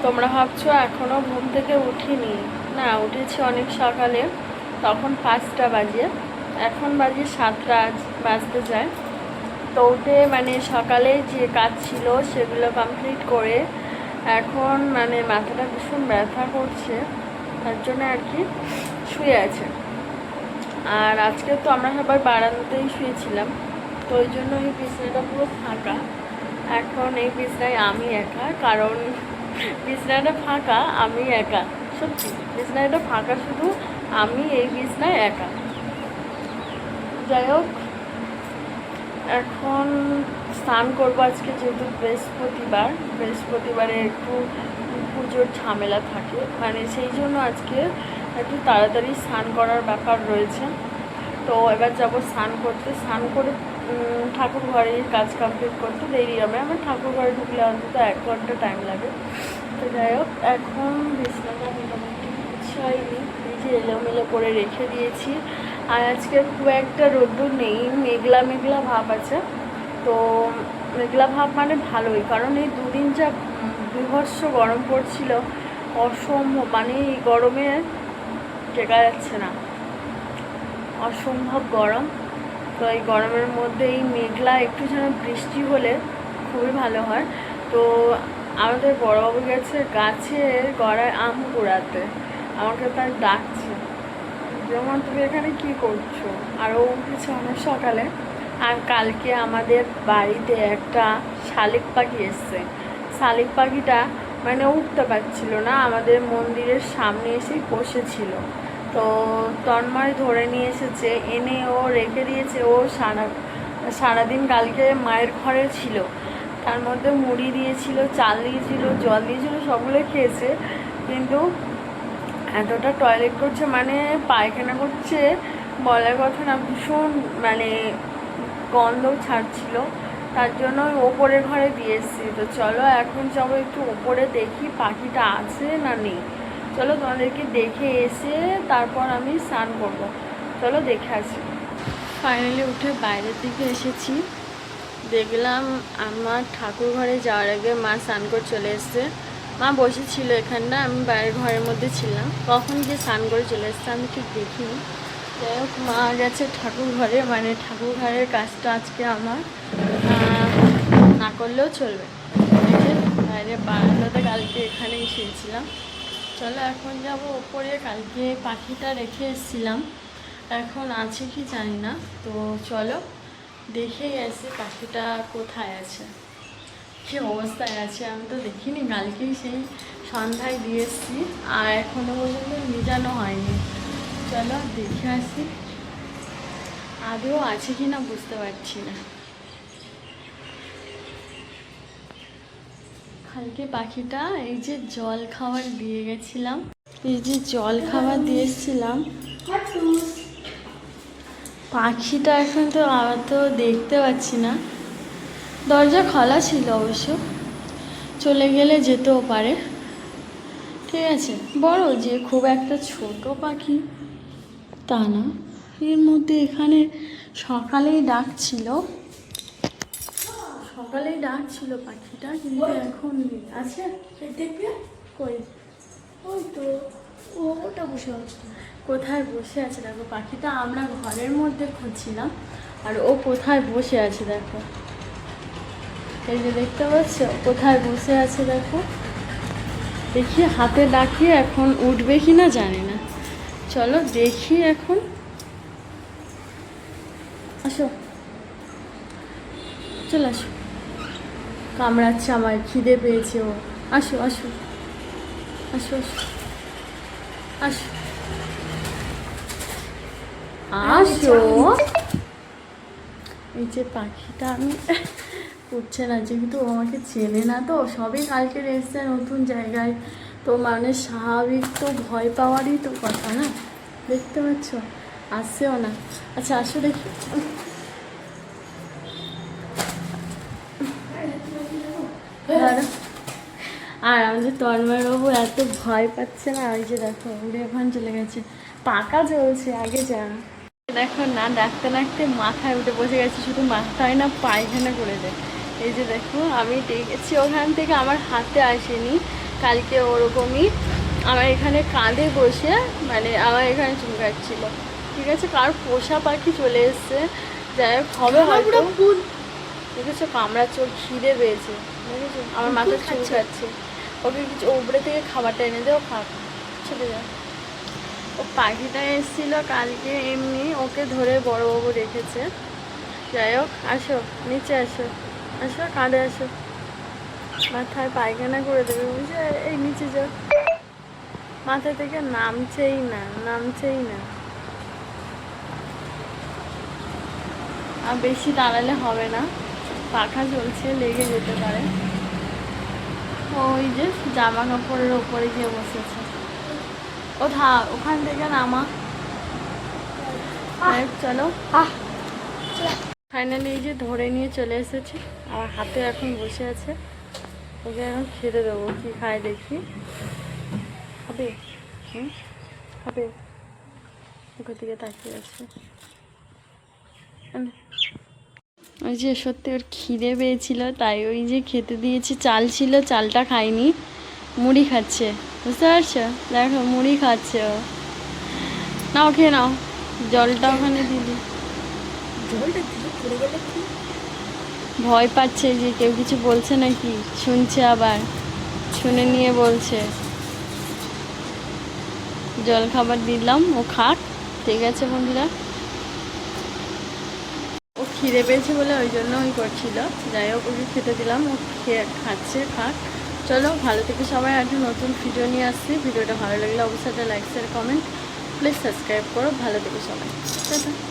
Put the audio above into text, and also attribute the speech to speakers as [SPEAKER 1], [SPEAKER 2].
[SPEAKER 1] তোমরা ভাবছো এখনও ঘুম থেকে উঠিনি, না উঠেছি অনেক সকালে, তখন 5টা বাজে, এখন বাজে 7টা বাজতে যায়। তো উঠে মানে সকালে যে কাজ ছিল সেগুলো কমপ্লিট করে এখন মানে মাথাটা ভীষণ ব্যথা করছে, তার জন্য আর কি শুয়ে আছে। আর আজকে তো আমরা সবাই বারান্দাতেই শুয়েছিলাম, তো ওই জন্য এই বিছানাটা পুরো ফাঁকা। এখন এই বিছানায় আমি একা, কারণ বিছানাটা ফাঁকা, আমি একা, সত্যি বিছানাটা ফাঁকা, শুধু আমি এই বিছানায় একা। যাই হোক, এখন স্নান করবো আজকে, যেহেতু বৃহস্পতিবারে একটু পুজোর ঝামেলা থাকে, মানে সেই জন্য আজকে একটু তাড়াতাড়ি স্নান করার ব্যাপার রয়েছে। তো এবার যাবো স্নান করতে, স্নান করে ঠাকুর ঘরের কাজ কমপ্লিট করতে দেরি হবে। আমার ঠাকুর ঘরে ঢুকলে অন্তত 1 ঘন্টা টাইম লাগে। তো যাই হোক, এখন বিছানাটা মোটামুটি গুছাইনি, এই যে এলোমেলো করে রেখে দিয়েছি। আর আজকে খুব একটা রোদ্দুর নেই, মেঘলা মেঘলা ভাব আছে। তো মেঘলা ভাব মানে ভালোই, কারণ এই 2 দিন যা বীভৎস গরম পড়ছিল, অসম্ভব, মানে এই গরমে টেকা যাচ্ছে না, অসম্ভব গরম। তো এই গরমের মধ্যে এই মেঘলা একটু যেন বৃষ্টি হলে খুবই ভালো হয়। তো আমাদের বড়বাবু গেছে গাছের গড়ায় আম কুড়াতে, আমাকে তার ডাকছে, যেমন তুমি এখানে কি করছো। আর ও উঠেছে অনেক সকালে। আর কালকে আমাদের বাড়িতে একটা শালিক পাখি এসছে। শালিক পাখিটা মানে উঠতে পারছিল না, আমাদের মন্দিরের সামনে এসেই বসেছিল। তো তন্ময় ধরে নিয়ে এসেছে, এনে ও রেখে দিয়েছে। ও সারাদিন কালকে মায়ের ঘরে ছিল, তার মধ্যে মুড়ি দিয়েছিল, চাল দিয়েছিল, জল দিয়েছিল, সবগুলো খেয়েছে। কিন্তু এতটা টয়লেট করছে, মানে পায়খানা করছে বলার কথা না, ভীষণ মানে গন্ধ ছাড়ছিল, তার জন্য ওপরের ঘরে দিয়ে এসেছি। তো চলো এখন যাবো একটু ওপরে, দেখি পাখিটা আছে না নেই। চলো তোমাদেরকে দেখে এসে তারপর আমি স্নান করবো, চলো দেখে আসি। ফাইনালি উঠে বাইরের দিকে এসেছি, দেখলাম আমার ঠাকুর ঘরে যাওয়ার আগে মা স্নান করে চলে এসছে। মা বসেছিল এখানটা, আমি বাইরের ঘরের মধ্যে ছিলাম, কখন যে স্নান করে চলে এসছে আমি ঠিক দেখিনি। যাই হোক, মা গেছে ঠাকুর ঘরে, মানে ঠাকুর ঘরের কাজটা আজকে আমার না করলেও চলবে। বাইরে বারান্দাতে কালকে এখানেই শুয়েছিলাম। চলো এখন যাব ওপরে, কালকে পাখিটা রেখে এসেছিলাম, এখন আছে কি জানি না। তো চলো দেখেই আসি পাখিটা কোথায় আছে, কী অবস্থায় আছে। আমি তো দেখিনি, কালকেই সেই সন্ধ্যায় দিয়ে এসেছি, আর এখনও পর্যন্ত নিজানো হয়নি। চলো দেখে আসি, আদৌ আছে কি না বুঝতে পারছি না। কালকে পাখিটা এই যে জল খাবার দিয়ে গেছিলাম, এই যে জল খাবার দিয়ে এসেছিলাম, পাখিটা এখন তো দেখতে পাচ্ছি না। দরজা খোলা ছিল অবশ্য, চলে গেলে যেতেও পারে। ঠিক আছে, বড় যে খুব একটা ছোট পাখি তা না। এর মধ্যে এখানে সকালেই ডাকছিল পাখিটা, কিন্তু এখন আছে দেখবে কই, ওই তো ওটা বসে আছে, কোথায় বসে আছে দেখো পাখিটা। আমরা ঘরের মধ্যে খুঁজছিলাম, আর ও কোথায় বসে আছে দেখো, এই যে দেখতে পাচ্ছ কোথায় বসে আছে দেখো। দেখি হাতে ডাকিয়ে এখন উঠবে কি না জানি না, চলো দেখি এখন। আসো, চলে আসো, কামড়াচ্ছে আমার, খিদে পেয়েছে ও। আসো আসো আসো আসো আসো আসো। এই যে পাখিটা, আমি উঠছে না, যেহেতু আমাকে চেনে না, তো সবই কালকে এসছে নতুন জায়গায়, তো মানে স্বাভাবিক তো ভয় পাওয়ারই তো কথা না। দেখতে পাচ্ছ আসছেও না। আচ্ছা আসো দেখি। আর আমাদের তন্ময়বাবু এত ভয় পাচ্ছে না, ওই যে দেখো উড়ে ওখানে চলে গেছে, পাকা চলছে আগে যা। দেখো না, ডাকতে ডাকতে মাথায় উঠে বসে গেছে, শুধু মাথায় না পায়খানা করে দেয়। এই যে দেখো আমি ডেকেছি ওখান থেকে, আমার হাতে আসেনি, কালকে ওরকমই আমার এখানে কাঁধে বসে মানে আমার এখানে চুমকাচ্ছিল। ঠিক আছে, কার পোষা পাখি চলে এসছে, যাই হোক হবে হয়তো। দেখেছো কামড়ার চোখ খিদে পেয়েছে, দেখেছো আমার মাথা চুলকাচ্ছে। ওকে কিছু উপরে থেকে খাবারটা এনে দেও, খাক চলে যাও। ও পাখিটা এসেছিলো কালকে এমনি, ওকে ধরে বড়বাবু রেখেছে। যাই হোক আসো নিচে আসো, আসো কাঁধে আসো, মাথায় পায়খানা করে দেবে বুঝে। এই নিচে যাও, মাথা থেকে নামছেই না, নামছেই না। আর বেশি দাঁড়ালে হবে না, পাখা চলছে, লেগে যেতে পারে। ওই যে জামা কাপড়ের ওপরে গিয়ে বসেছে, ওখান থেকে নামা। চলো ফাইনালি এই যে ধরে নিয়ে চলে এসেছি, আমার হাতে এখন বসে আছে। ওকে এখন খেতে দেবো, কি খায় দেখি। খাবে? খাবে? ওখান থেকে তাকিয়ে আছে। ওই যে সত্যি ওর খিদে পেয়েছিল, তাই ওই যে খেতে দিয়েছি। চাল ছিল, চালটা খায়নি, মুড়ি খাচ্ছে, বুঝতে পারছো? দেখো মুড়ি খাচ্ছে ও। নাও খেয়ে নাও, জলটা ওখানে দিদি। ভয় পাচ্ছে যে কেউ কিছু বলছে নাকি, শুনছে, আবার শুনে নিয়ে বলছে। জল খাবার দিলাম, ও খাক। ঠিক আছে বন্ধুরা, ও খিদে পেয়েছে বলে ওই জন্য ওই করছিল। যাই হোক ওকে খেতে দিলাম, ও খেয়ে খাচ্ছে, খাক। চলো ভালো থেকে সবাই, একটা নতুন ভিডিও নিয়ে আসছি। ভিডিওটা ভালো লাগলে অবশ্যই একটা like share comment please subscribe করো। ভালো থেকে সবাই, টাটা।